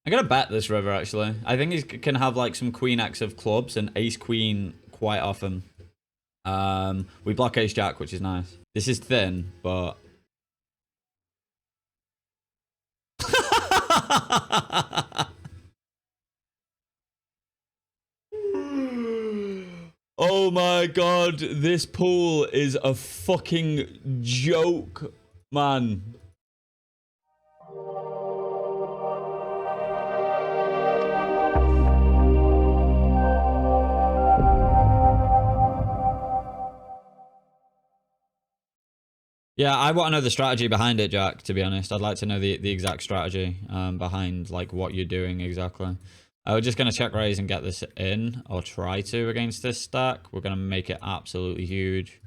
I'm gonna bet this river actually. I think he can have like some queen X of clubs and ace queen quite often. We block ace jack, which is nice. This is thin, but oh my god, this pool is a fucking joke, man. Yeah, I want to know the strategy behind it, Jack, to be honest. I'd like to know the exact strategy behind like what you're doing exactly. We're just going to check raise and get this in, or try to against this stack. We're going to make it absolutely huge.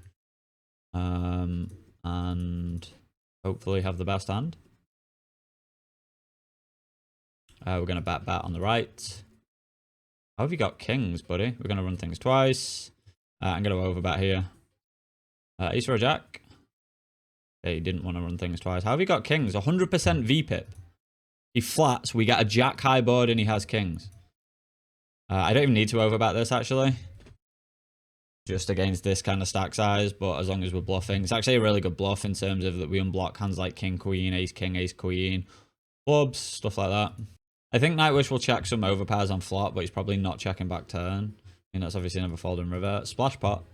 And hopefully have the best hand. We're going to bet on the right. How have you got kings, buddy? We're going to run things twice. I'm going to overbet here. Ace or a jack. Yeah, he didn't want to run things twice. How have you got kings? 100% VPIP. He flats. We get a jack high board and he has kings. I don't even need to overbet this, actually. Just against this kind of stack size, but as long as we're bluffing. It's actually a really good bluff in terms of that we unblock hands like king, queen, ace, king, ace, queen, clubs, stuff like that. I think Nightwish will check some overpairs on flop, but he's probably not checking back turn. I mean, that's obviously never folding river. Splash pot.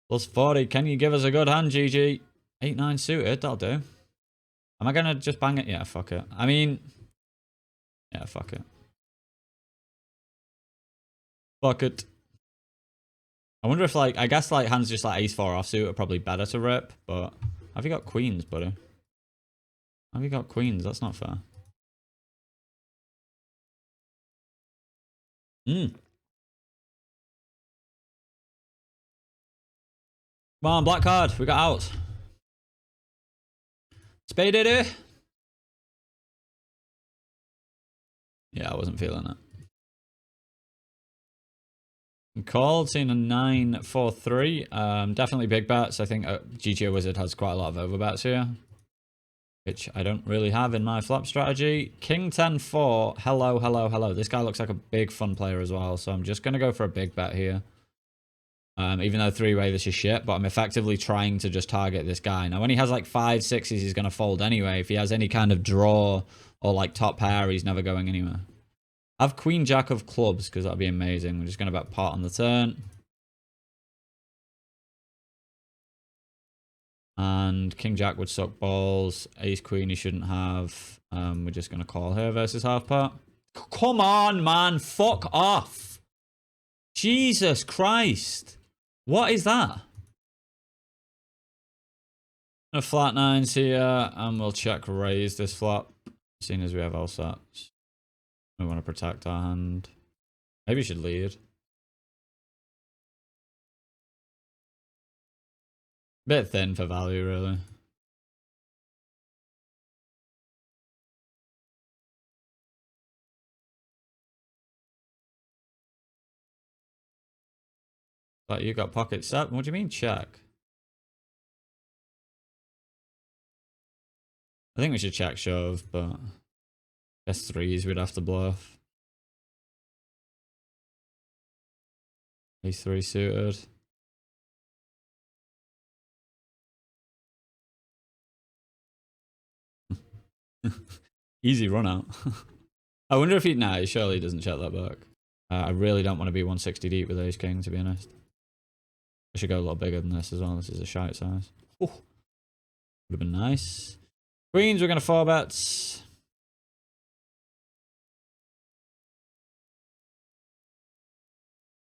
Plus 40. Can you give us a good hand, GG? 8-9 suited, that'll do. Am I going to just bang it? Yeah, fuck it. I mean, yeah, fuck it. Fuck it. I wonder if, like, I guess, like, hands just like ace-4 offsuit are probably better to rip, but have you got queens, buddy? Have you got queens? That's not fair. Come on, black card. We got out. Spade it. Yeah, I wasn't feeling it. Called, seeing a 9-4-3. Definitely big bets. I think GGO Wizard has quite a lot of overbets here, which I don't really have in my flop strategy. King 10-4. Hello, hello, hello. This guy looks like a big fun player as well, so I'm just going to go for a big bet here. Even though three-way this is shit, but I'm effectively trying to just target this guy. Now, when he has like 5-6s, he's going to fold anyway. If he has any kind of draw or like top pair, he's never going anywhere. I have queen jack of clubs because that'd be amazing. We're just going to bet pot on the turn. And king jack would suck balls. Ace queen he shouldn't have. We're just going to call here versus half pot. Come on, man. Fuck off. Jesus Christ. What is that? A flat nines here. And we'll check raise this flop. Seeing as we have all sets. We want to protect our hand. Maybe we should lead. Bit thin for value, really. But you got pocket set. What do you mean check? I think we should check shove, but I guess threes we'd have to bluff. Ace 3 suited. Easy run out. I wonder if he... Nah, he surely doesn't check that back. I really don't want to be 160 deep with ace king, to be honest. I should go a lot bigger than this as well. This is a shite size. Would have been nice. Queens, we're going to 4-bets.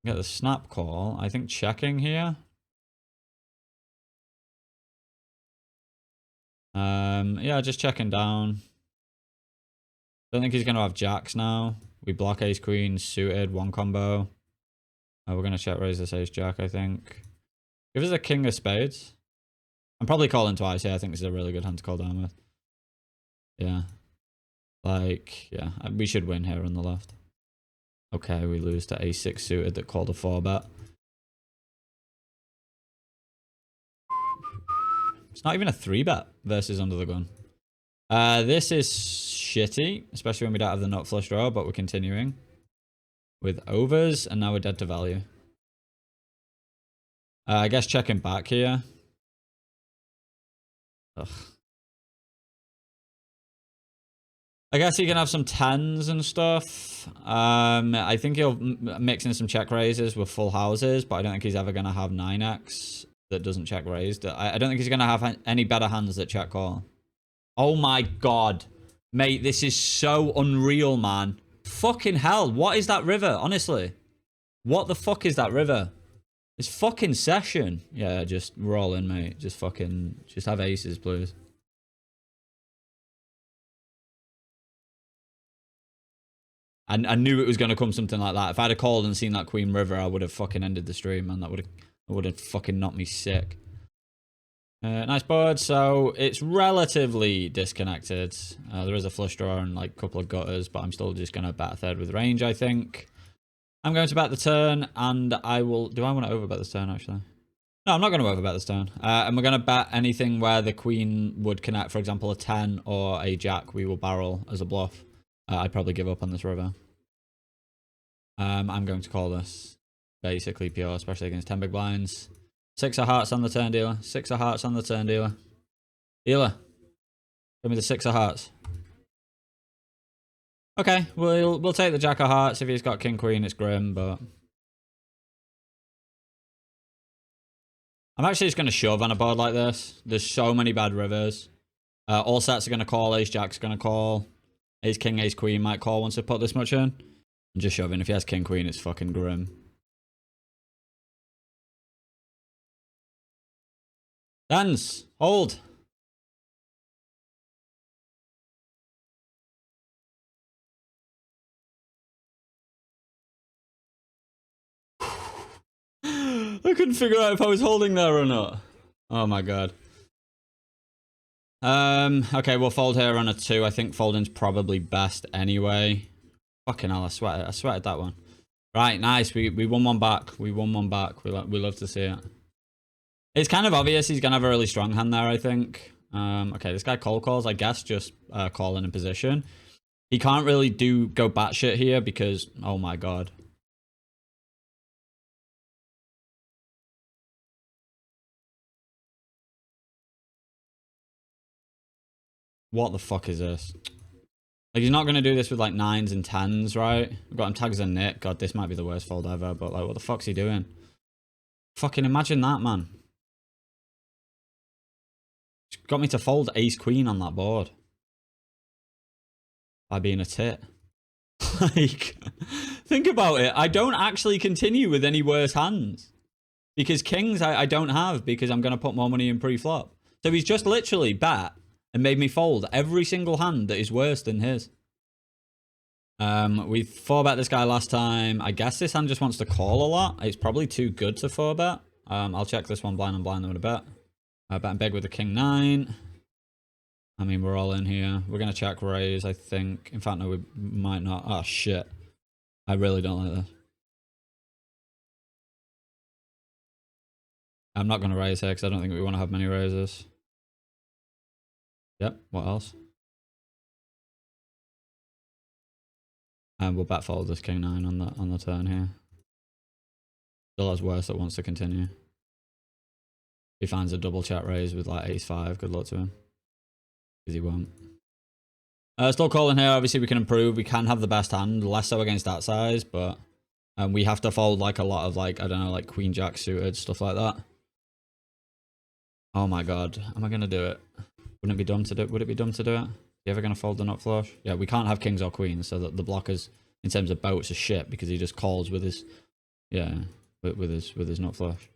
Get the snap call. I think checking here. Yeah, just checking down. Don't think he's going to have jacks now. We block ace queen suited, one combo. We're going to check raise this ace jack, I think. Give us a king of spades. I'm probably calling twice. Yeah, I think this is a really good hand to call down with. Yeah. Like, yeah, we should win here on the left. Okay, we lose to a6 suited that called a 4-bet. It's not even a 3-bet versus under the gun. This is shitty, especially when we don't have the nut flush draw, but we're continuing with overs, and now we're dead to value. I guess checking back here. Ugh. I guess he can have some 10s and stuff. I think he'll mix in some check raises with full houses, but I don't think he's ever going to have 9x that doesn't check raise. I don't think he's going to have any better hands that check call. Oh my god. Mate, this is so unreal, man. Fucking hell. What is that river? Honestly. What the fuck is that river? It's fucking session. Yeah, just roll in, mate. Just have aces, please. I knew it was going to come something like that. If I'd have called and seen that Queen River, I would have fucking ended the stream, man. That would have fucking knocked me sick. Nice board. So it's relatively disconnected. There is a flush draw and like a couple of gutters, but I'm still just going to bat a third with range, I think. I'm going to bet the turn, and I will... Do I want to overbet this turn, actually? No, I'm not going to overbet this turn. And we're going to bet anything where the queen would connect, for example, a 10 or a jack, we will barrel as a bluff. I'd probably give up on this river. I'm going to call this basically pure, especially against 10 big blinds. 6 of hearts on the turn, dealer. 6 of hearts on the turn, dealer. Dealer. Give me the 6 of hearts. Okay, we'll take the jack of hearts. If he's got king queen, it's grim, but... I'm actually just going to shove on a board like this. There's so many bad rivers. All sets are going to call. Ace jack's going to call. Ace king, ace queen might call once they put this much in. I'm just shoving. If he has king queen, it's fucking grim. Dance. Hold. I couldn't figure out if I was holding there or not. Oh my god. Okay, we'll fold here on a 2. I think folding's probably best anyway. Fucking hell, I sweated that one. Right, nice. We won one back. We won one back. We love to see it. It's kind of obvious he's gonna have a really strong hand there, I think. Okay, this guy calls, I guess, just calling in position. He can't really go batshit here because, oh my god. What the fuck is this? Like, he's not going to do this with, like, 9s and 10s, right? We've got him tagged as a nit. God, this might be the worst fold ever, but, like, what the fuck's he doing? Fucking imagine that, man. He's got me to fold ace-queen on that board. By being a tit. Like, think about it. I don't actually continue with any worse hands. Because kings I don't have, because I'm going to put more money in pre-flop. So he's just literally bet and made me fold every single hand that is worse than his. We 4-bet this guy last time. I guess this hand just wants to call a lot. It's probably too good to 4-bet. I'll check this one blind and blind with a bet. Bet big with the king 9. I mean, we're all in here. We're going to check raise, I think. In fact, no, we might not. Oh, shit. I really don't like this. I'm not going to raise here because I don't think we want to have many raises. Yep, what else? And we'll bet fold this king 9 on the turn here. Still has worse that wants to continue. He finds a double check raise with like ace 5. Good luck to him. Because he won't. Still calling here. Obviously, we can improve. We can have the best hand. Less so against that size, but we have to fold like a lot of like, I don't know, like queen jack suited, stuff like that. Oh my god. Am I going to do it? Wouldn't it be dumb to do it? Would it be dumb to do it? Are you ever going to fold the nut flush? Yeah, we can't have kings or queens, so that the blockers, in terms of boats, are shit because he just calls with his, yeah, with his nut flush.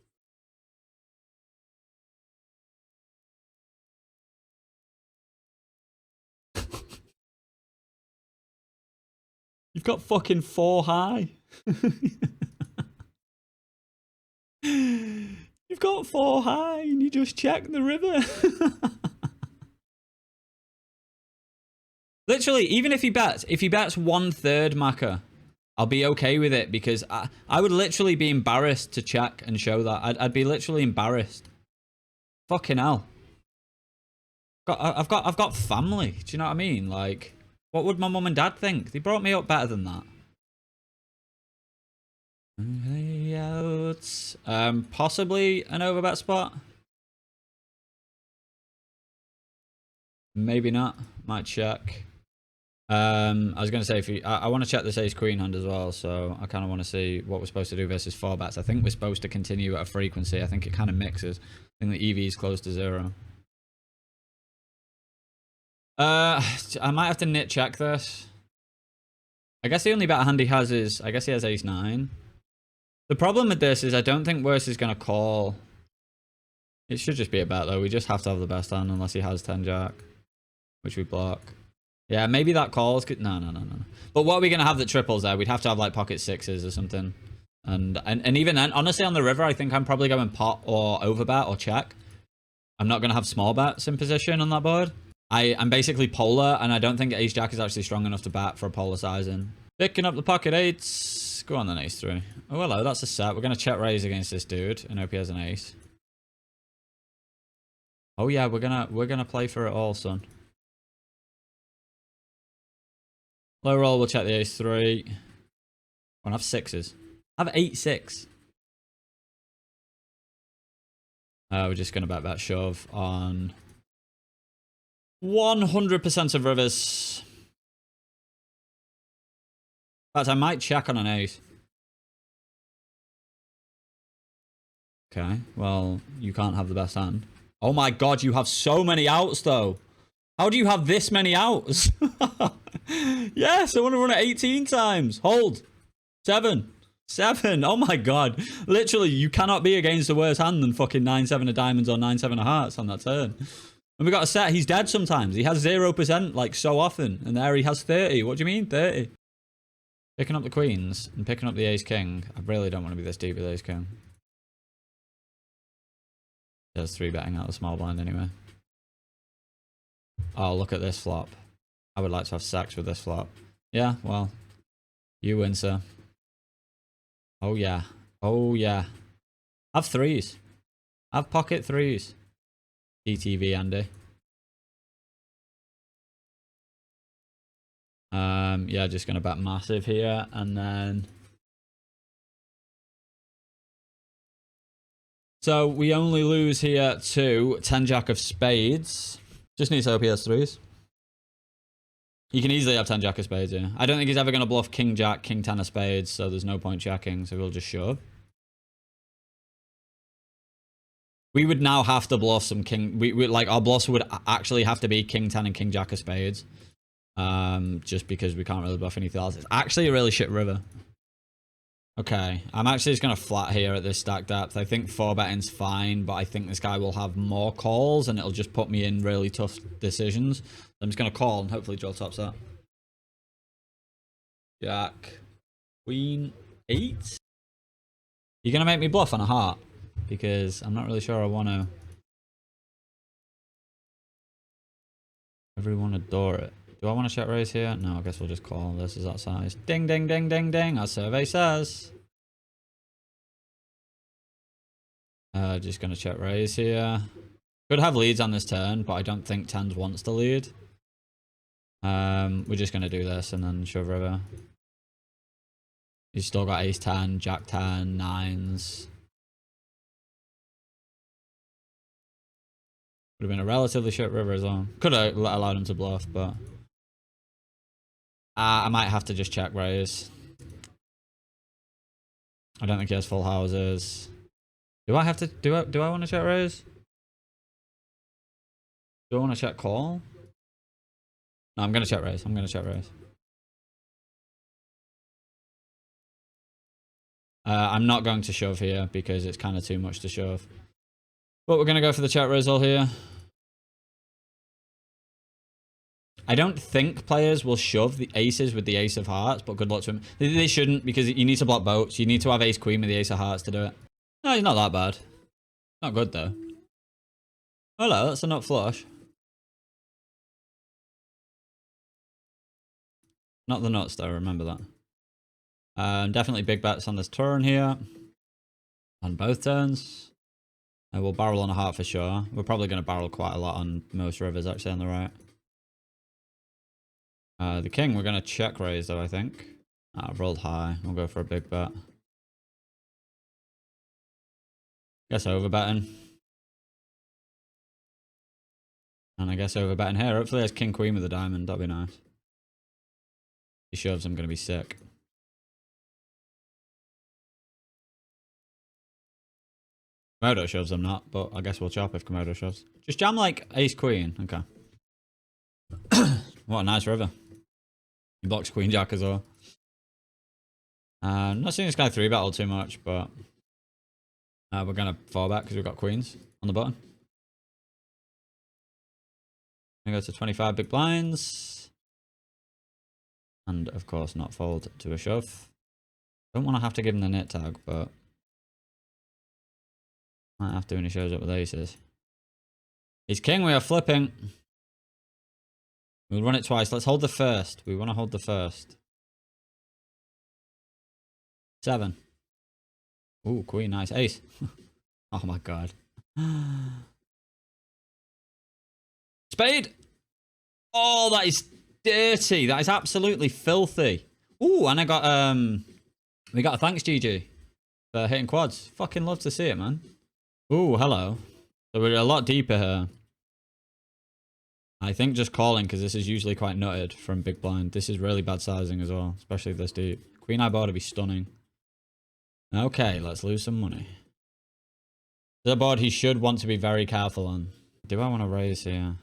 You've got fucking 4 high. You've got 4 high and you just check the river. Literally, even if he bets 1/3 Maka, I'll be okay with it because I would literally be embarrassed to check and show that. I'd be literally embarrassed. Fucking hell. I've got family. Do you know what I mean? Like, what would my mum and dad think? They brought me up better than that. Possibly an overbet spot. Maybe not. Might check. I was going to say, if you, I want to check this ace queen hand as well, so I kind of want to see what we're supposed to do versus 4-bets. I think we're supposed to continue at a frequency. I think it kind of mixes. I think the EV is close to 0. I might have to nit check this. I guess the only better hand he has is, I guess he has ace 9. The problem with this is I don't think worse is going to call. It should just be a bet though. We just have to have the best hand unless he has 10 jack, which we block. Yeah, maybe that calls. No. But what are we going to have that triples there? We'd have to have like pocket 6s or something. And even then, honestly, on the river, I think I'm probably going pot or overbet or check. I'm not going to have small bets in position on that board. I'm basically polar, and I don't think ace jack is actually strong enough to bat for a polar sizing. Picking up the pocket 8s. Go on then, ace 3. Oh, hello, that's a set. We're going to check raise against this dude, and hope he has an ace. Oh yeah, we're gonna play for it all, son. Low roll, we'll check the ace 3. I'll have 6s. I have 8-6. We're just gonna bet that shove on 100% of rivers. In fact, I might check on an ace. Okay, well, you can't have the best hand. Oh my god, you have so many outs though. How do you have this many outs? Yes, I want to run it 18 times. Hold. 7. Oh my god. Literally, you cannot be against a worse hand than fucking 9-7 of diamonds or 9-7 of hearts on that turn. And we got a set. He's dead sometimes. He has 0% like so often. And there he has 30. What do you mean 30? Picking up the queens and picking up the ace king. I really don't want to be this deep with ace king. There's 3-betting out the small blind anyway. Oh, look at this flop. I would like to have sex with this flop. Yeah, well, you win, sir. Oh, yeah. Oh, yeah. Have 3s. Have pocket 3s. TTV, Andy. Yeah, just going to bet massive here, and then... So, we only lose here to 10 jack of spades. Just needs OPS 3s. He can easily have 10 jack of spades, yeah. I don't think he's ever going to bluff king jack, king 10 of spades, so there's no point checking, so we'll just shove. We would now have to bluff some king... We like, our bluffs would actually have to be king 10 and king jack of spades. Just because we can't really bluff anything else. It's actually a really shit river. Okay, I'm actually just going to flat here at this stack depth. I think 4-betting's fine, but I think this guy will have more calls, and it'll just put me in really tough decisions. I'm just going to call and hopefully draw top set. Jack. Queen. 8? You're going to make me bluff on a heart? Because I'm not really sure I want to. Everyone adore it. Do I want to check raise here? No, I guess we'll just call. This is that size. Ding, ding, ding, ding, ding. Our survey says. Just going to check raise here. Could have leads on this turn, but I don't think 10s wants to lead. We're just going to do this and then shove river. He's still got ace 10, jack 10, 9s. Would have been a relatively shit river as well. Could have allowed him to bluff, but... I might have to just check raise. I don't think he has full houses. Do I have to... Do I want to check raise? Do I want to check call? No, I'm going to check raise. I'm going to check raise. I'm not going to shove here because it's kind of too much to shove. But we're going to go for the check raise all here. I don't think players will shove the aces with the ace of hearts, but good luck to him. They shouldn't, because you need to block boats. You need to have ace queen with the ace of hearts to do it. No, he's not that bad. Not good, though. Hello, that's a nut flush. Not the nuts, though, remember that. Definitely big bets on this turn here. On both turns. We'll barrel on a heart for sure. We're probably going to barrel quite a lot on most rivers actually on the right. The king, we're going to check raise though, I think. I've rolled high. We'll go for a big bet. Guess overbetting. And I guess overbetting here. Hopefully there's king queen with a diamond. That'd be nice. He shoves, I'm going to be sick. Komodo shoves, I'm not, but I guess we'll chop if Komodo shoves. Just jam like ace queen. Okay. What a nice river. He blocks queen jack as well. Not seeing this guy 3-battle too much, but we're going to fall back because we've got queens on the button. I go to 25 big blinds. And of course not fold to a shove. Don't want to have to give him the knit tag, but might have to when he shows up with aces. He's king, we are flipping. We'll run it twice. Let's hold the first. We want to hold the first. 7. Ooh, queen, nice. Ace. Oh my god. Spade! Oh, that is dirty. That is absolutely filthy. Ooh, and I got, we got a thanks, GG, for hitting quads. Fucking love to see it, man. Ooh, hello. So we're a lot deeper here. I think just calling, because this is usually quite nutted from big blind. This is really bad sizing as well, especially this deep. Queen eye board would be stunning. Okay, let's lose some money. The board he should want to be very careful on. Do I want to raise here?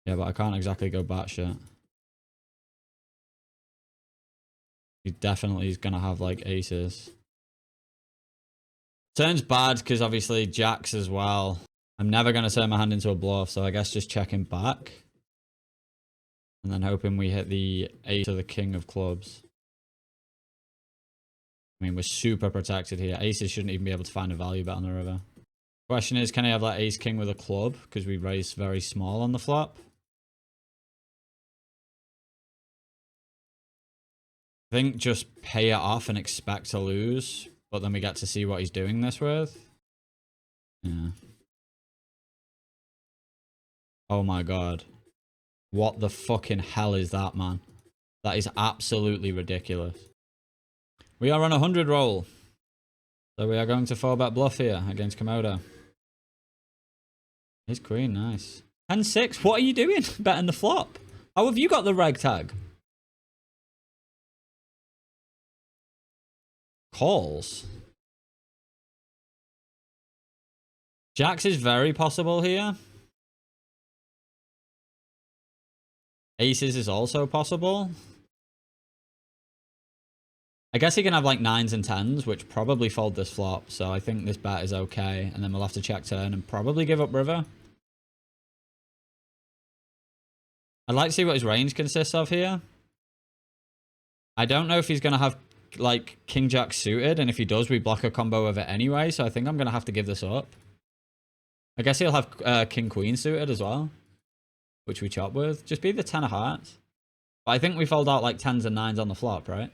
Yeah, but I can't exactly go batshit. He definitely is going to have like aces. Turn's bad because obviously jacks as well. I'm never going to turn my hand into a bluff, so I guess just checking back. And then hoping we hit the ace or the king of clubs. I mean, we're super protected here. Aces shouldn't even be able to find a value bet on the river. Question is, can I have like ace king with a club? Because we raise very small on the flop. I think just pay it off and expect to lose. But then we get to see what he's doing this with. Yeah. Oh my god. What the fucking hell is that, man? That is absolutely ridiculous. We are on a 100 roll. So we are going to 4-bet bluff here against Komodo. He's queen, nice. 10-6, what are you doing? Betting the flop. How have you got the reg tag? Calls. Jacks is very possible here. Aces is also possible. I guess he can have like 9s and 10s, which probably fold this flop. So I think this bet is okay. And then we'll have to check turn and probably give up river. I'd like to see what his range consists of here. I don't know if he's going to have like king jack suited. And if he does, we block a combo of it anyway. So I think I'm going to have to give this up. I guess he'll have king queen suited as well, which we chop with. Just be the 10 of hearts. But I think we fold out like 10s and 9s on the flop, right?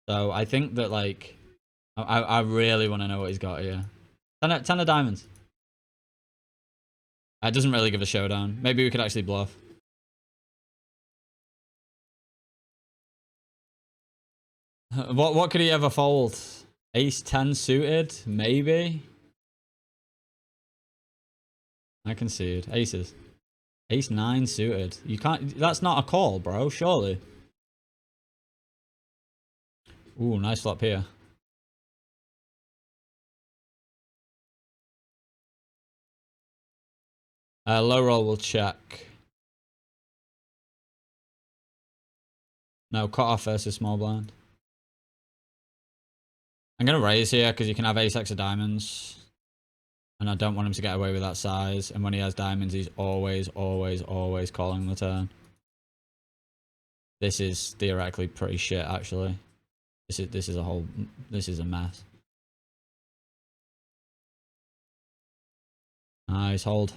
So I think that like, I really want to know what he's got here. 10 of diamonds. It doesn't really give a showdown. Maybe we could actually bluff. What could he ever fold? Ace 10 suited? Maybe? I concede. Aces. Ace 9 suited. You can't... That's not a call, bro. Surely. Ooh, nice flop here. Low roll will check. No, cut off versus small blind. I'm going to raise here because you can have ace x of diamonds. And I don't want him to get away with that size. And when he has diamonds, he's always calling the turn. This is theoretically pretty shit, actually. This is a mess. Nice hold.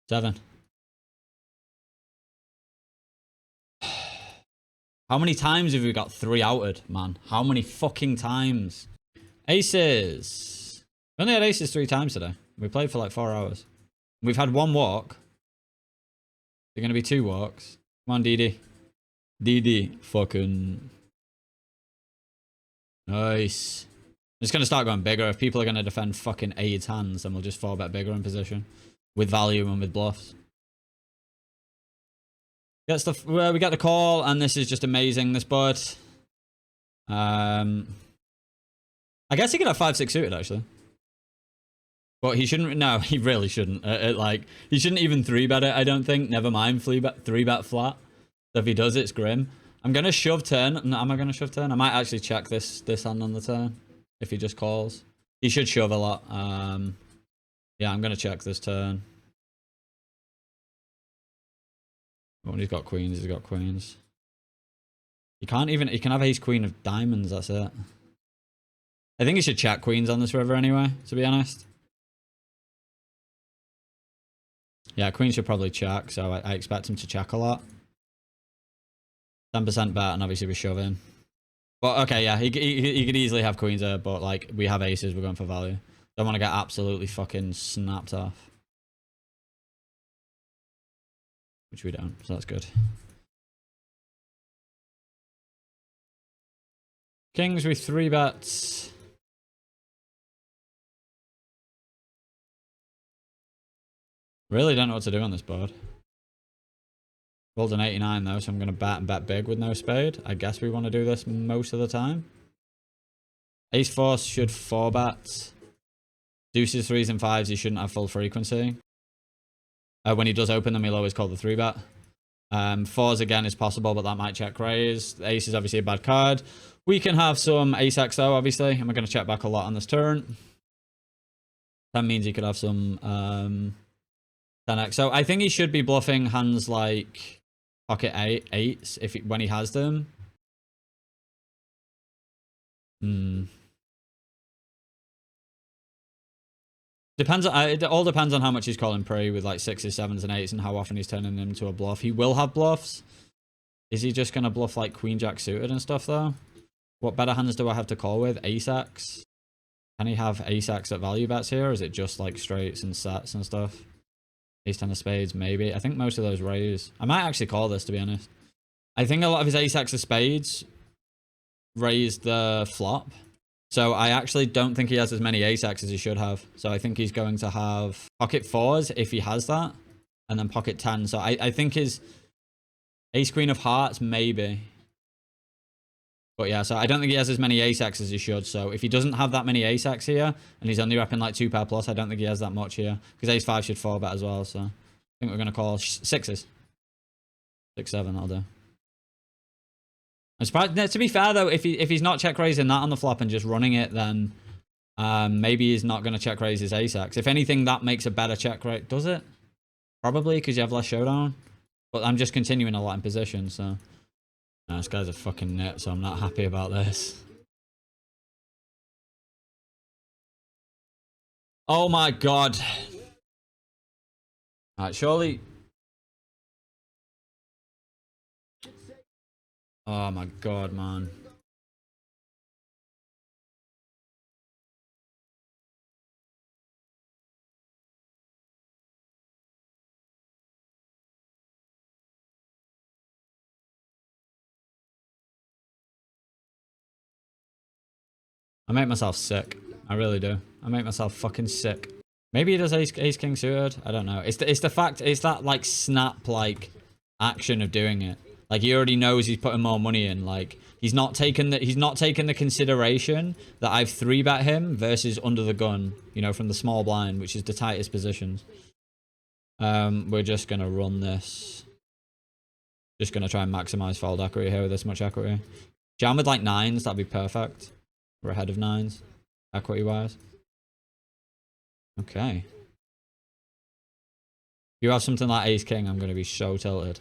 7. How many times have we got 3-outed, man? How many fucking times? Aces. We only had aces 3 times today. We played for like 4 hours. We've had 1 walk. They're going to be 2 walks. Come on, Didi. Didi. Fucking. Nice. I'm just going to start going bigger. If people are going to defend fucking 8 hands, then we'll just 4-bet bigger in position. With value and with bluffs. We get the call, and this is just amazing, this board. I guess he could have 5-6 suited, actually. But he shouldn't. No, he really shouldn't. Like, he shouldn't even 3-bet it, I don't think. Never mind 3-bet flat. So if he does, it's grim. I'm going to shove turn. Am I going to shove turn? I might actually check this hand on the turn. If he just calls. He should shove a lot. Yeah, I'm going to check this turn. Oh, he's got queens. He's got queens. He can't even. He can have ace queen of diamonds. That's it. I think he should check queens on this river anyway, to be honest. Yeah, queen should probably check, so I expect him to check a lot. 10% bet, and obviously we're shoving. But okay, yeah, he could easily have queens there, but like, we have aces, we're going for value. Don't want to get absolutely fucking snapped off. Which we don't, so that's good. Kings with 3 bets. Really don't know what to do on this board. Rolled an 89 though, so I'm going to bet and bet big with no spade. I guess we want to do this most of the time. Ace 4 should 4-bet. Deuces, 3s and 5s, he shouldn't have full frequency. When he does open them, he'll always call the 3-bet. 4s again is possible, but that might check raise. The ace is obviously a bad card. We can have some ace-x though, obviously, and we're going to check back a lot on this turn. That means he could have some 10x. So I think he should be bluffing hands like pocket 8s when he has them. Depends. It all depends on how much he's calling pre with like 6s, 7s, and 8s, and how often he's turning them into a bluff. He will have bluffs. Is he just gonna bluff like queen jack suited and stuff though? What better hands do I have to call with? Ace-x. Can he have ace-x at value bets here? Or is it just like straights and sets and stuff? Ace 10 of spades, maybe. I think most of those raise. I might actually call this, to be honest. I think a lot of his ace-x of spades raised the flop. So I actually don't think he has as many ace-x as he should have. So I think he's going to have pocket 4s if he has that. And then pocket 10. So I think his ace queen of hearts, maybe. But yeah, so I don't think he has as many ace-x as he should. So if he doesn't have that many ace-x here, and he's only repping like 2 pair plus, I don't think he has that much here. Because ace 5 should 4-bet as well. So I think we're going to call 6s. 6, 7, that'll do. I'm surprised. To be fair though, if he's not check raising that on the flop and just running it, then maybe he's not going to check raise his ace-x. If anything, that makes a better check rate. Does it? Probably, because you have less showdown. But I'm just continuing a lot in position, so... No, this guy's a fucking nit, so I'm not happy about this. Oh my god. Alright, surely... Oh my god, man. I make myself sick. I really do. I make myself fucking sick. Maybe he does ace king suited. I don't know. It's the fact. It's that like snap like action of doing it. Like he already knows he's putting more money in. Like he's not taking the consideration that I've 3-bet him versus under the gun. You know, from the small blind, which is the tightest positions. We're just gonna run this. Just gonna try and maximize fold equity here with this much equity. Jam with like 9s. That'd be perfect. We're ahead of 9s, equity-wise. Okay. If you have something like ace-king, I'm going to be so tilted.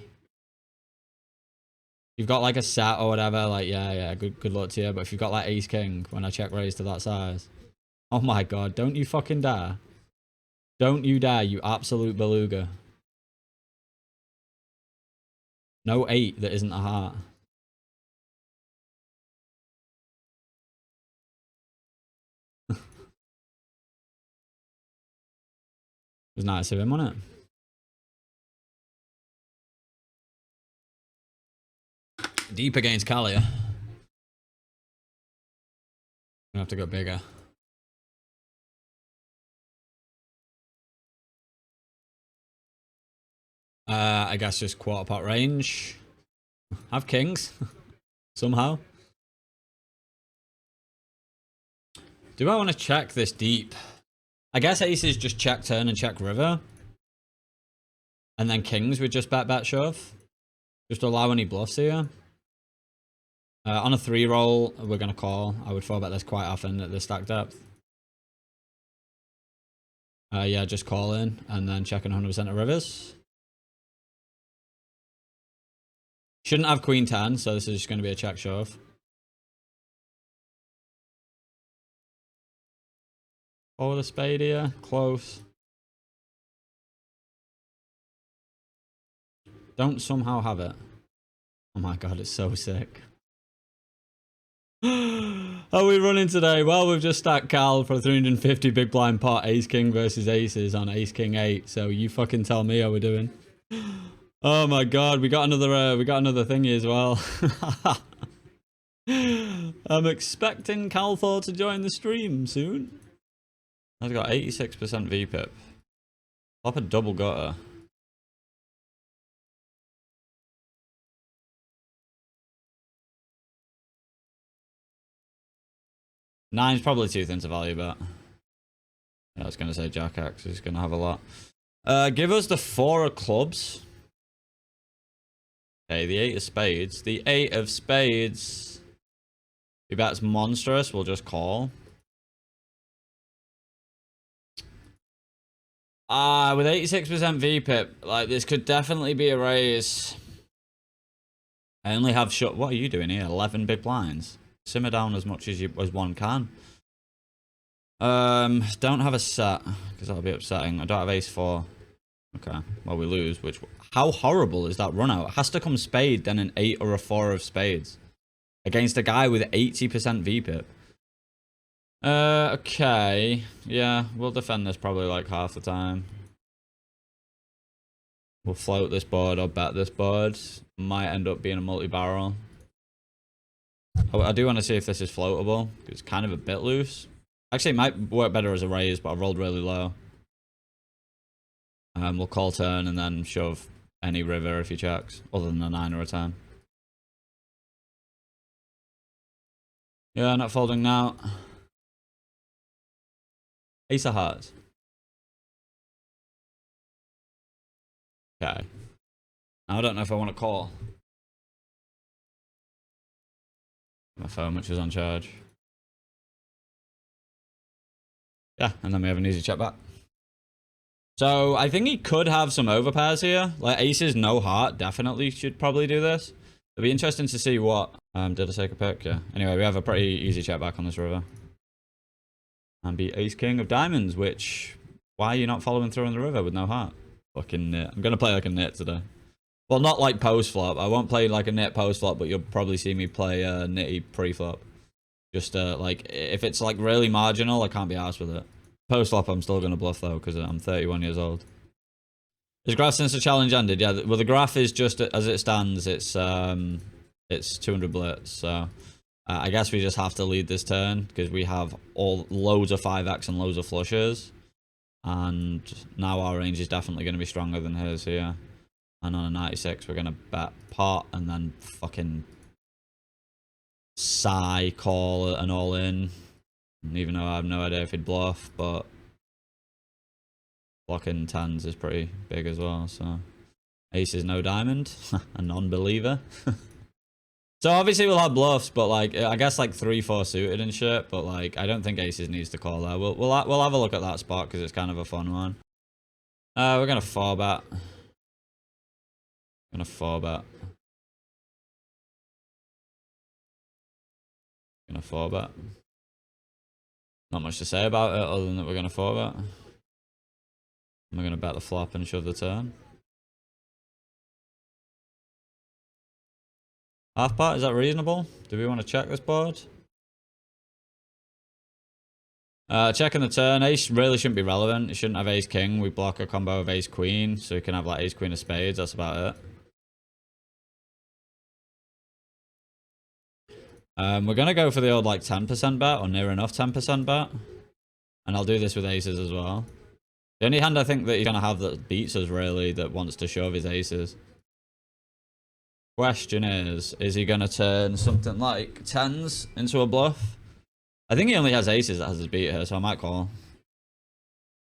You've got like a set or whatever, like, yeah, good luck to you. But if you've got like ace-king, when I check raise to that size. Oh my god, don't you fucking dare. Don't you dare, you absolute beluga. No 8 that isn't a heart. was nice of him, wasn't it? Deep against Kalia. Gonna have to go bigger. I guess just quarter pot range. Have kings. Somehow. Do I want to check this deep? I guess aces just check turn and check river. And then kings would just bet shove. Just allow any bluffs here. On a 3-roll, we're going to call. I would 4-bet this quite often at this stack depth. Yeah, just call in and then checking 100% of rivers. Shouldn't have queen 10, so this is just going to be a check shove. Oh, the spade here. Close. Don't somehow have it. Oh my god, it's so sick. How are we running today? Well, we've just stacked Cal for 350 big blind pot, ace king versus aces on ace king 8. So you fucking tell me how we're doing. Oh my god, we got another thingy as well. I'm expecting Kalthorr to join the stream soon. I've got 86% VPIP. Flop a double gutter. Nine's probably too thin to value bet. Yeah, I was going to say Jack X is going to have a lot. Give us the 4 of clubs. Okay, the 8 of spades. The 8 of spades. If that's monstrous, we'll just call. With 86% VPIP, like, this could definitely be a raise. I only have shut. What are you doing here? 11 big blinds. Simmer down as much as one can. Don't have a set because that'll be upsetting. I don't have ace 4. Okay, well we lose. Which, how horrible is that run out? It has to come spade, then an 8 or a 4 of spades against a guy with 80% VPIP. Okay, yeah, we'll defend this probably like half the time. We'll float this board or bet this board. Might end up being a multi-barrel. I do want to see if this is floatable. It's kind of a bit loose. Actually, it might work better as a raise, but I rolled really low. We'll call turn and then shove any river if he checks, other than a 9 or a 10. Yeah, not folding now. Ace of hearts. Okay. Now I don't know if I want to call. My phone, which is on charge. Yeah, and then we have an easy check back. So I think he could have some overpairs here. Like aces, no heart, definitely should probably do this. It'll be interesting to see what. Did I take a pick? Yeah. Anyway, we have a pretty easy check back on this river. And be ace king of diamonds, which, why are you not following through on the river with no heart? Fucking nit. I'm going to play like a nit today. Well, not like post flop. I won't play like a nit post flop, but you'll probably see me play nitty pre flop. Just like, if it's like really marginal, I can't be arsed with it. Post flop, I'm still going to bluff though, because I'm 31 years old. Is graph since the challenge ended? Yeah, well, the graph is just as it stands. It's 200 blitz, so I guess we just have to lead this turn because we have loads of 5x and loads of flushes, and now our range is definitely going to be stronger than his here. And on a 96, we're going to bet pot and then fucking sigh, call an all in. Even though I have no idea if he'd bluff, but blocking 10s is pretty big as well, so ace is no diamond, a non-believer. So obviously we'll have bluffs, but like I guess like 3-4 suited and shit, but like I don't think aces needs to call there. We'll have a look at that spot because it's kind of a fun one. We're gonna 4-bet. Gonna 4-bet. Gonna 4-bet. Not much to say about it other than that we're gonna 4-bet. We're gonna bet the flop and shove the turn. Half pot, is that reasonable? Do we want to check this board? Checking the turn. Ace really shouldn't be relevant. It shouldn't have ace king. We block a combo of ace queen, so we can have like ace queen of spades. That's about it. We're gonna go for the old like 10% bet or near enough 10% bet, and I'll do this with aces as well. The only hand I think that he's gonna have that beats us really, that wants to shove, his aces. Question is he gonna turn something like tens into a bluff? I think he only has aces that has his beat here, so I might call.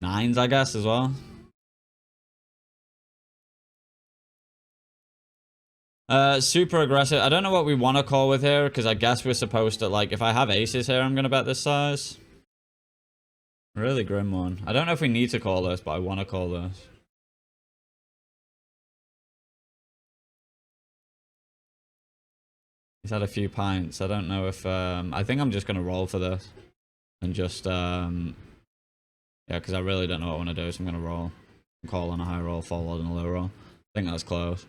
Nines, I guess, as well. Super aggressive. I don't know what we want to call with here, because I guess we're supposed to, like, if I have aces here, I'm going to bet this size. Really grim one. I don't know if we need to call this, but I want to call this. He's had a few pints. I don't know if... I think I'm just going to roll for this. And just... yeah, because I really don't know what I want to do, so I'm going to roll. Call on a high roll, fold on a low roll. I think that's close. If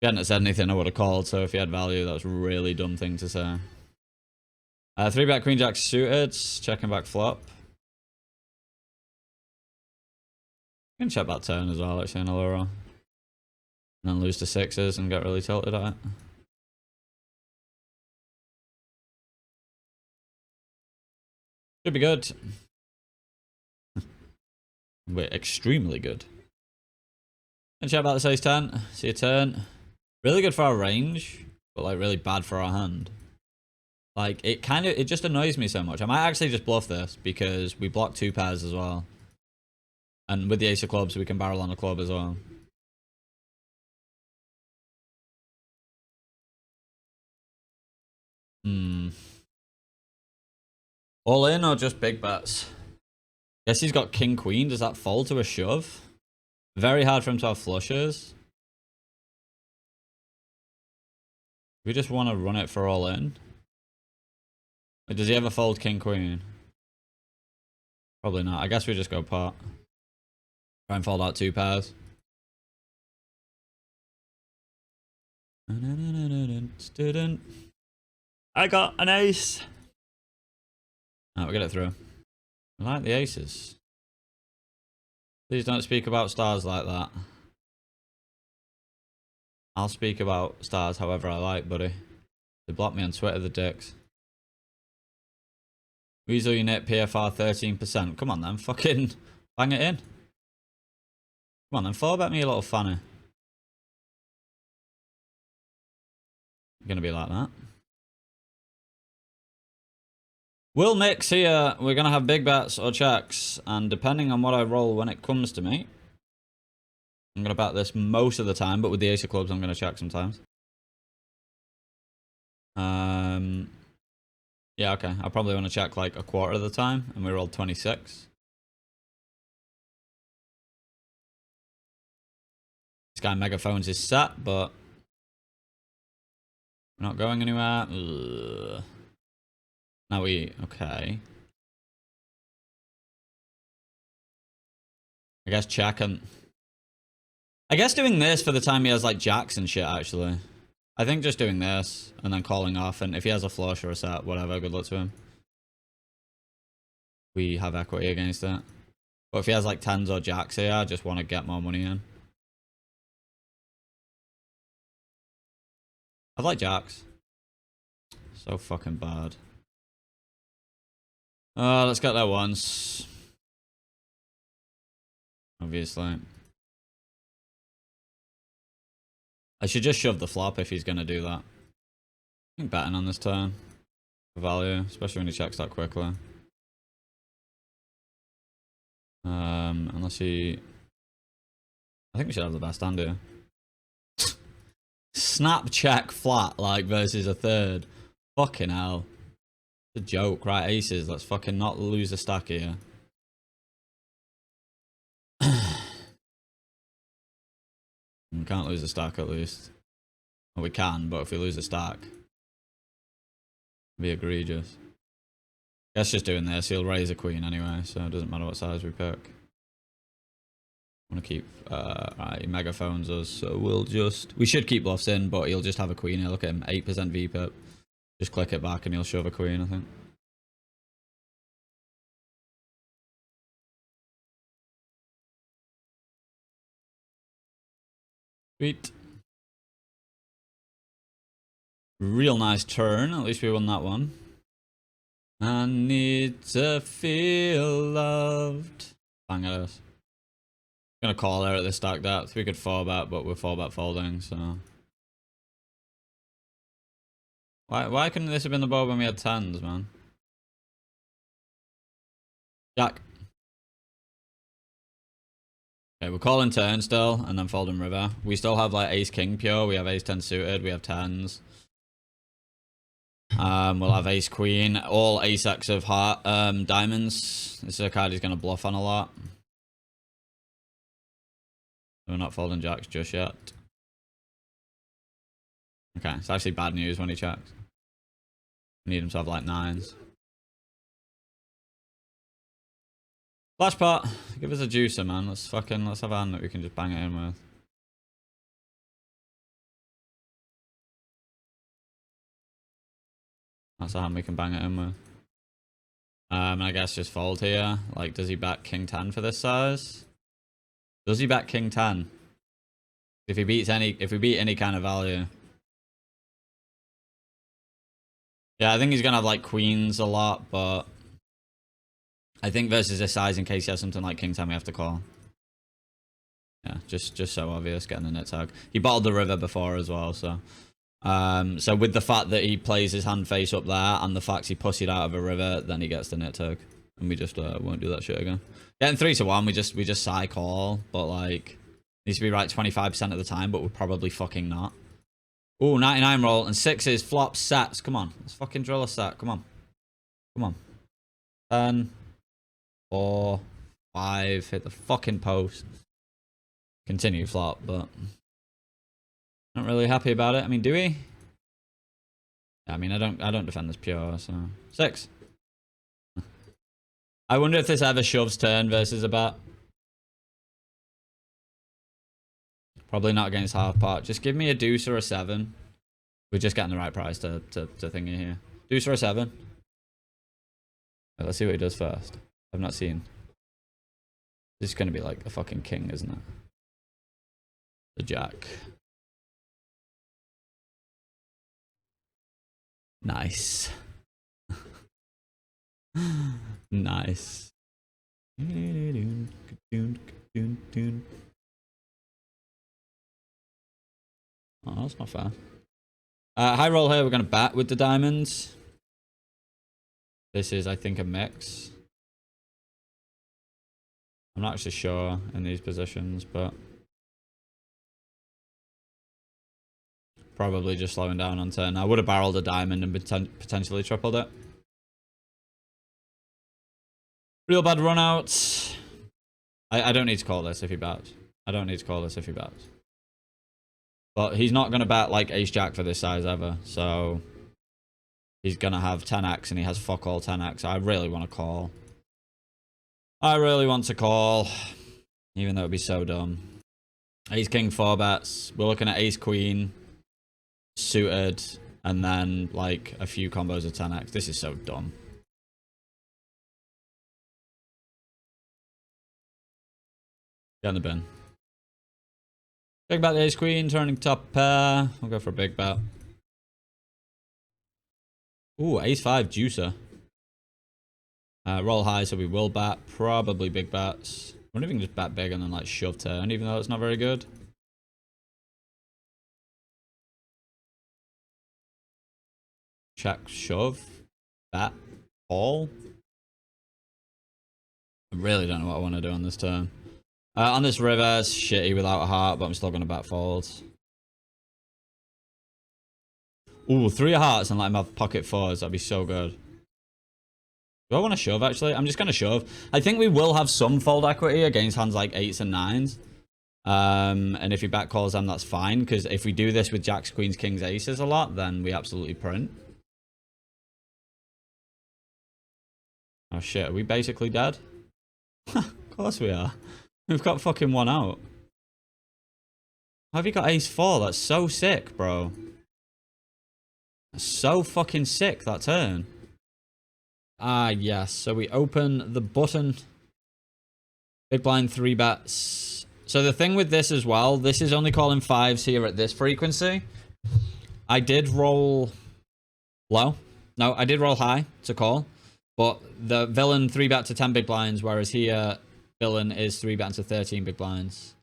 he hadn't said anything, I would have called, so if he had value, that was a really dumb thing to say. 3-bet queen jack suited, checking back flop. You can check that turn as well, actually, in a low roll. And then lose to sixes and get really tilted at it. Should be good. We're extremely good. And check about this ace 10. See a turn. Really good for our range, but like really bad for our hand. Like it just annoys me so much. I might actually just bluff this because we block 2 pairs as well. And with the ace of clubs, we can barrel on a club as well. All in or just big bets? Guess he's got king queen. Does that fall to a shove? Very hard for him to have flushes. We just want to run it for all in. Or does he ever fold king queen? Probably not. I guess we just go pot. Try and fold out 2 pairs. I got an ace. Alright, we'll get it through. I like the aces. Please don't speak about stars like that. I'll speak about stars however I like, buddy. They block me on Twitter, the dicks. Weasel unit PFR 13%. Come on then, fucking bang it in. Come on then, 4-bet me a little fanny. You're gonna be like that. We'll mix here. We're gonna have big bets or checks, and depending on what I roll when it comes to me, I'm gonna bet this most of the time, but with the ace of clubs, I'm gonna check sometimes. Yeah, okay. I probably want to check like a quarter of the time, and we rolled 26. This guy megaphones is set, but we're not going anywhere. Ugh. Now okay. I guess check and... I guess doing this for the time he has like jacks and shit, actually. I think just doing this and then calling off, and if he has a flush or a set, whatever, good luck to him. We have equity against it. But if he has like tens or jacks here, I just want to get more money in. I like jacks. So fucking bad. Let's get there once. Obviously. I should just shove the flop if he's going to do that. I think betting on this turn for value, especially when he checks that quickly. Unless he... I think we should have the best hand here. Snap check flat, like, versus a third. Fucking hell. It's a joke, right? Aces, let's fucking not lose a stack here. We can't lose a stack at least. Well, we can, but if we lose a stack, it'd be egregious. Guess just doing this, he'll raise a queen anyway, so it doesn't matter what size we pick. I want to keep, right, he megaphones us, so we should keep bluffs in, but he'll just have a queen here. Look at him, 8% VPIP. Just click it back and he'll shove a queen, I think. Sweet. Real nice turn. At least we won that one. I need to feel loved. Bang at us. Gonna call there at this stack depth. We could 4-bet, but we're 4-bet folding, so. Why couldn't this have been the board when we had 10s, man? Jack. Okay, we're calling turn still, and then folding river. We still have like ace king pure. We have ace 10 suited. We have 10s. We'll have ace queen. All ace x of heart diamonds. This is a card he's gonna bluff on a lot. We're not folding jacks just yet. Okay, it's actually bad news when he checks. We need him to have like 9s. Flash pot. Give us a juicer, man. Let's have a hand that we can just bang it in with. That's a hand we can bang it in with. I guess just fold here. Like, does he bet king 10 for this size? Does he bet king 10? If we beat any kind of value. Yeah, I think he's gonna have like queens a lot, but I think versus this size, in case he has something like king 10, we have to call. Yeah, just so obvious, getting the nit tag. He bottled the river before as well, so. So with the fact that he plays his hand face up there, and the fact he pussied out of a river, then he gets the nit tag. And we just won't do that shit again. Getting 3-1, we just side call, but like, needs to be right 25% of the time, but we're probably fucking not. Ooh, 99 roll, and 6s, flops, sets. Come on, let's fucking drill a set. Come on. Come on. 10, 4, 5, hit the fucking post. Continue flop, but not really happy about it. I mean, do we? Yeah, I mean, I don't defend this pure, so 6. I wonder if this ever shoves turn versus a bet. Probably not against half pot. Just give me a deuce or a 7. We're just getting the right price to thingy here. Deuce or a 7. Right, let's see what he does first. I've not seen. This is going to be like a fucking king, isn't it? The jack. Nice. Nice. Oh, that's not fair. High roll here. We're going to bat with the diamonds. This is, I think, a mix. I'm not actually sure in these positions, but probably just slowing down on turn. I would have barreled a diamond and potentially tripled it. Real bad run out. I don't need to call this if he bats. I don't need to call this if he bats. But he's not going to bat like ace jack for this size ever. So he's going to have 10x and he has fuck all 10x. I really want to call. I really want to call. Even though it would be so dumb. Ace king 4 bets. We're looking at ace queen. Suited. And then like a few combos of 10x. This is so dumb. Get in the bin. Big bet the ace queen, turning top pair. We'll go for a big bet. Ooh, ace 5 juicer. Roll high, so we will bet. Probably big bets. I wonder if we can just bet big and then like shove turn, even though it's not very good. Check, shove, bet, call. I really don't know what I want to do on this turn. On this river, it's shitty without a heart, but I'm still going to bet folds. Ooh, 3 of hearts and let him have pocket 4s. That'd be so good. Do I want to shove, actually? I'm just going to shove. I think we will have some fold equity against hands like 8s and 9s. And if he back calls them, that's fine. Because if we do this with jacks, queens, kings, aces a lot, then we absolutely print. Oh shit, are we basically dead? Of course we are. We've got fucking 1 out. How have you got ace 4? That's so sick, bro. That's so fucking sick, that turn. Ah, yes. So we open the button. Big blind 3 bets. So the thing with this as well, this is only calling 5s here at this frequency. I did roll low. No, I did roll high to call. But the villain 3-bet to 10 big blinds, whereas here, villain is 3-bet to 13 big blinds.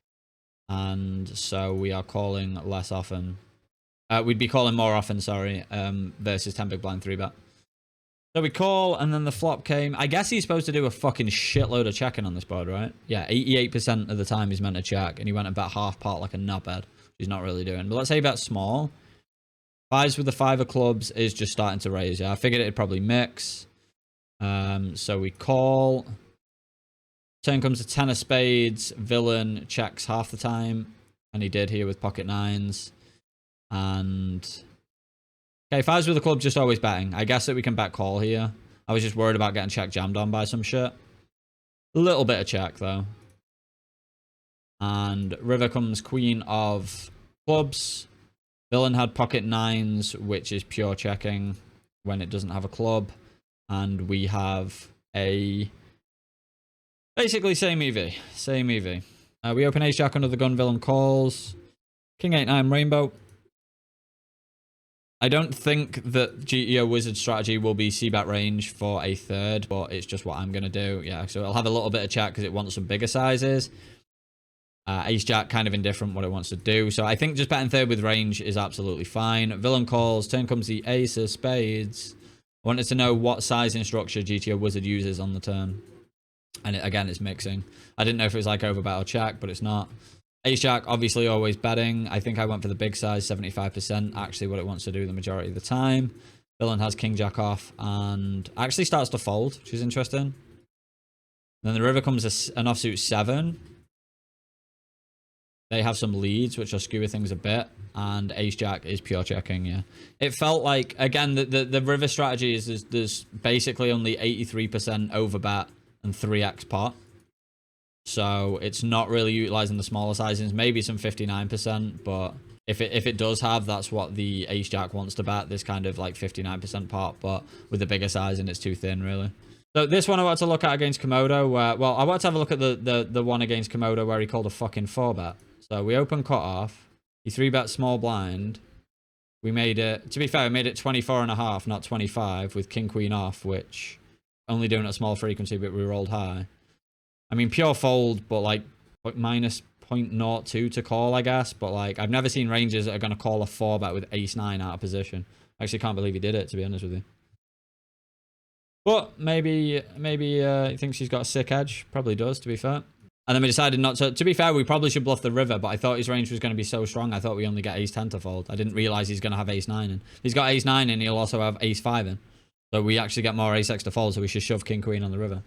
And so we are calling less often. We'd be calling more often, sorry, versus 10 big blind 3-bet. So we call, and then the flop came. I guess he's supposed to do a fucking shitload of checking on this board, right? Yeah, 88% of the time he's meant to check, and he went about half pot like a knobhead. He's not really doing. But let's say he bet small. 5s with the 5 of clubs is just starting to raise. Yeah, I figured it'd probably mix. So we call. Turn comes to 10 of spades. Villain checks half the time, and he did here with pocket 9s. And okay, 5s with the club just always betting. I guess that we can bet call here. I was just worried about getting check jammed on by some shit. A little bit of check though. And river comes queen of clubs. Villain had pocket 9s, which is pure checking when it doesn't have a club. And we have a basically same EV. Same EV. We open ace jack under the gun, villain calls. King 8-9 rainbow. I don't think that GTO wizard strategy will be c-bet range for a third, but it's just what I'm going to do. Yeah, so it'll have a little bit of check because it wants some bigger sizes. Ace jack kind of indifferent what it wants to do. So I think just betting third with range is absolutely fine. Villain calls. Turn comes the ace of spades. I wanted to know what sizing structure GTO wizard uses on the turn. And again, it's mixing. I didn't know if it was like overbet or check, but it's not. Ace jack, obviously always betting. I think I went for the big size, 75%. Actually, what it wants to do the majority of the time. Villain has king jack off and actually starts to fold, which is interesting. Then the river comes an offsuit 7. They have some leads, which will skewer things a bit. And ace jack is pure checking, yeah. It felt like, again, the river strategy is there's basically only 83% overbet and 3x pot. So it's not really utilizing the smaller sizings, maybe some 59%, but if it does have, that's what the ace jack wants to bet, this kind of like 59% pot, but with the bigger size and it's too thin really. So this one I wanted to look at against Komodo, where, well, I wanted to have a look at the one against Komodo where he called a fucking 4-bet. So we open cut off, he 3-bet small blind. We made it, to be fair, we made it 24.5, not 25 with king queen off, which only doing a small frequency, but we rolled high. I mean, pure fold, but like minus 0.02 to call, I guess. But like, I've never seen ranges that are going to call a 4-bet with ace-9 out of position. I actually can't believe he did it, to be honest with you. But maybe he thinks he's got a sick edge. Probably does, to be fair. And then we decided not to. To be fair, we probably should bluff the river, but I thought his range was going to be so strong. I thought we only get ace-10 to fold. I didn't realize he's going to have ace-9 in. He's got ace-9 in, he'll also have ace-5 in. So we actually get more ace-x to fold, so we should shove king-queen on the river.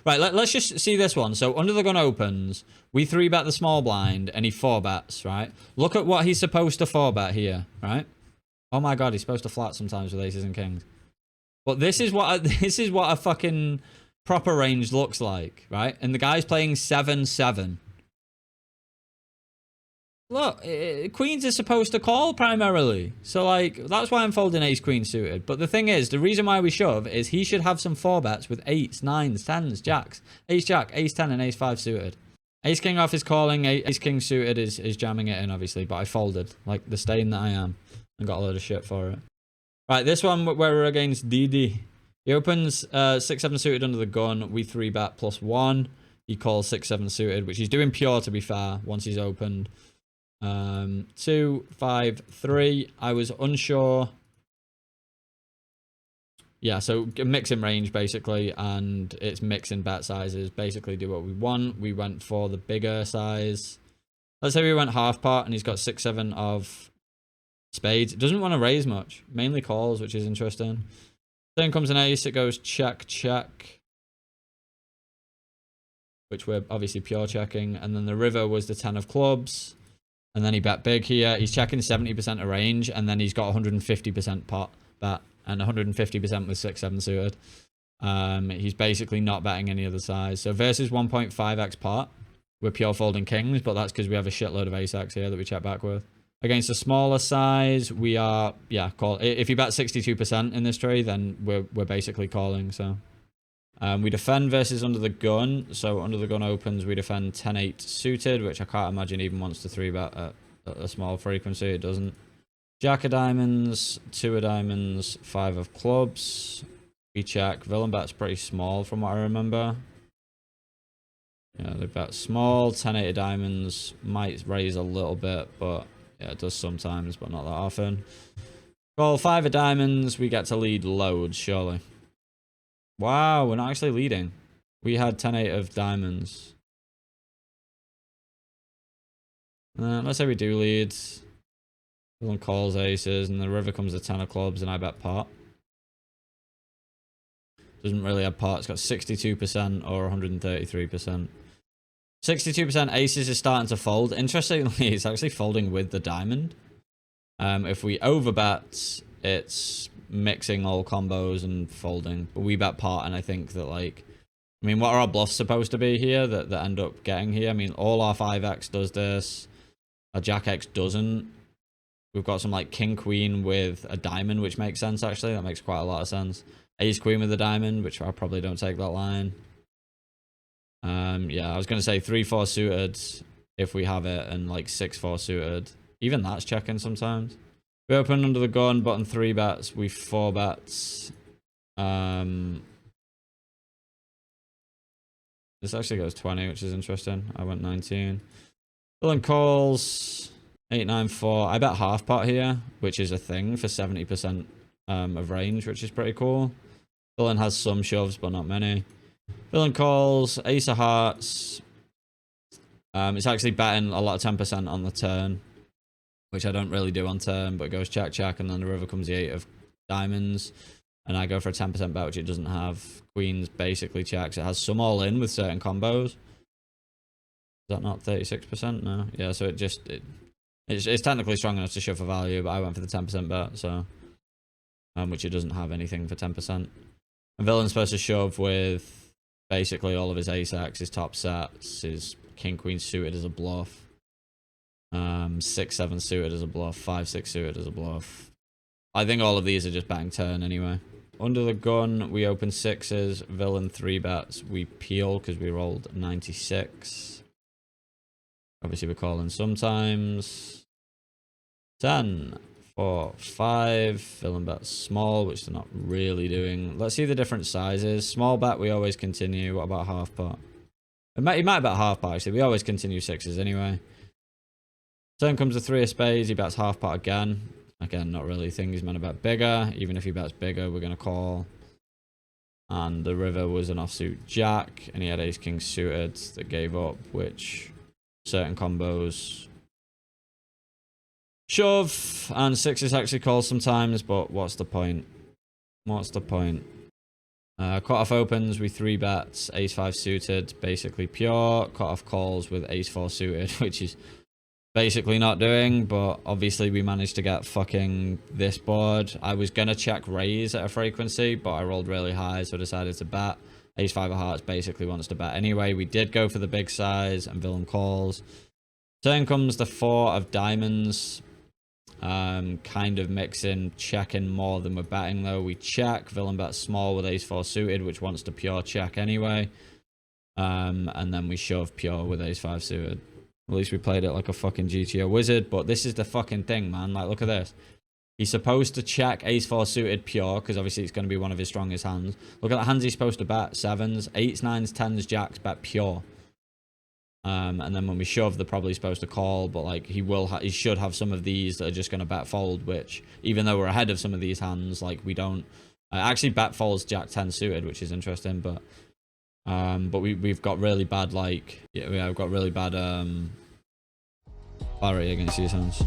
Right, let's just see this one. So under the gun opens, we 3-bet the small blind, and he 4-bets, right? Look at what he's supposed to 4-bet here, right? Oh my god, he's supposed to flat sometimes with aces and kings. But this is what a fucking proper range looks like, right? And the guy's playing 7-7. Look, queens are supposed to call primarily. So, like, that's why I'm folding ace-queen suited. But the thing is, the reason why we shove is he should have some 4-bets with 8s, 9s, 10s, jacks. Ace-jack, ace-10, and ace-5 suited. Ace-king off is calling, ace-king suited is jamming it in, obviously. But I folded, like the stain that I am, and got a load of shit for it. Right, this one where we're against Didi. He opens 6-7 suited under the gun. We 3-bet +1. He calls 6-7 suited, which he's doing pure, to be fair, once he's opened. 2, 5, 3. I was unsure. Yeah, so mixing range basically, and it's mixing bet sizes. Basically do what we want. We went for the bigger size. Let's say we went half pot and he's got 6-7 of spades. It doesn't want to raise much, mainly calls, which is interesting. Then comes an ace, it goes check, check, which we're obviously pure checking. And then the river was the 10 of clubs. And then he bet big here. He's checking 70% of range, and then he's got 150% pot bet and 150% with 6-7 suited. He's basically not betting any other size. So versus 1.5x pot, we're pure folding kings, but that's because we have a shitload of ace-x here that we check back with. Against a smaller size, we are, yeah, call. If you bet 62% in this tree, then we're basically calling. So We defend versus under the gun. So under the gun opens, we defend 10-8 suited, which I can't imagine even wants to 3-bet at a small frequency. It doesn't. Jack of diamonds, 2 of diamonds, 5 of clubs. We check. Villain bet's pretty small from what I remember. Yeah, they bet small. 10-8 of diamonds might raise a little bit, but yeah, it does sometimes, but not that often. Well, 5 of diamonds, we get to lead loads, surely. Wow, we're not actually leading. We had 10-8 of diamonds. Let's say we do lead. Villain calls aces, and the river comes to 10 of clubs, and I bet pot. Doesn't really have pot. It's got 62% or 133%. 62% aces is starting to fold. Interestingly, it's actually folding with the diamond. If we overbet, it's mixing all combos and folding. But we bet pot, and I think that, like, I mean, what are our bluffs supposed to be here that end up getting here? I mean, all our 5x does this. Our jack x doesn't. We've got some, like, king queen with a diamond, which makes sense, actually. That makes quite a lot of sense. Ace queen with a diamond, which I probably don't take that line. Yeah, I was going to say 3-4 suited if we have it, and like 6-4 suited. Even that's checking sometimes. We open under the gun, button 3 bets, we 4 bets. This actually goes 20, which is interesting. I went 19. Villain calls 8-9-4. I bet half pot here, which is a thing for 70% of range, which is pretty cool. Villain has some shoves, but not many. Villain calls, ace of hearts. It's actually betting a lot of 10% on the turn, which I don't really do on turn, but it goes check, check, and then the river comes the 8 of diamonds. And I go for a 10% bet, which it doesn't have. Queens basically checks. It has some all in with certain combos. Is that not 36%? No. Yeah, so it's technically strong enough to shove for value, but I went for the 10% bet, so which it doesn't have anything for 10%. And Villain's supposed to shove with basically all of his ace-x, his top sets, his king-queen suited as a bluff, 6-7 suited as a bluff, 5-6 suited as a bluff. I think all of these are just bang turn anyway. Under the gun, we open 6s. Villain 3 bets. We peel because we rolled 96. Obviously, we're calling sometimes. 10, 4, 5. Villain bets small, which they're not really doing. Let's see the different sizes. Small bet, we always continue. What about half pot? He might bet half pot, actually. We always continue 6s anyway. Turn comes the 3 of spades. He bets half pot again. Again, not really thing he's meant to bet bigger. Even if he bets bigger, we're going to call. And the river was an offsuit jack. And he had ace-king suited that gave up, which certain combos shove. And 6s actually call sometimes, but what's the point? What's the point? Cut-off opens, we 3 bets. Ace-5 suited, basically pure. Cut-off calls with ace-4 suited, which is basically not doing, but obviously we managed to get fucking this board. I was gonna check raise at a frequency, but I rolled really high, so I decided to bet. Ace-5 of hearts basically wants to bet anyway. We did go for the big size, and Villain calls. Turn comes the 4 of diamonds. Kind of mixing, checking more than we're betting though. We check. Villain bets small with ace-4 suited, which wants to pure check anyway. And then we shove pure with ace-5 suited. At least we played it like a fucking GTO wizard, but this is the fucking thing, man. Like, look at this. He's supposed to check ace-4 suited pure, because obviously it's going to be one of his strongest hands. Look at the hands he's supposed to bet. 7s, 8s, 9s, 10s, jacks, bet pure. And then when we shove, they're probably supposed to call, but like he should have some of these that are just going to bet fold, which even though we're ahead of some of these hands, like we don't actually bet folds jack 10 suited, which is interesting, but we've got really bad, like, yeah, we've got really bad clarity against these hands.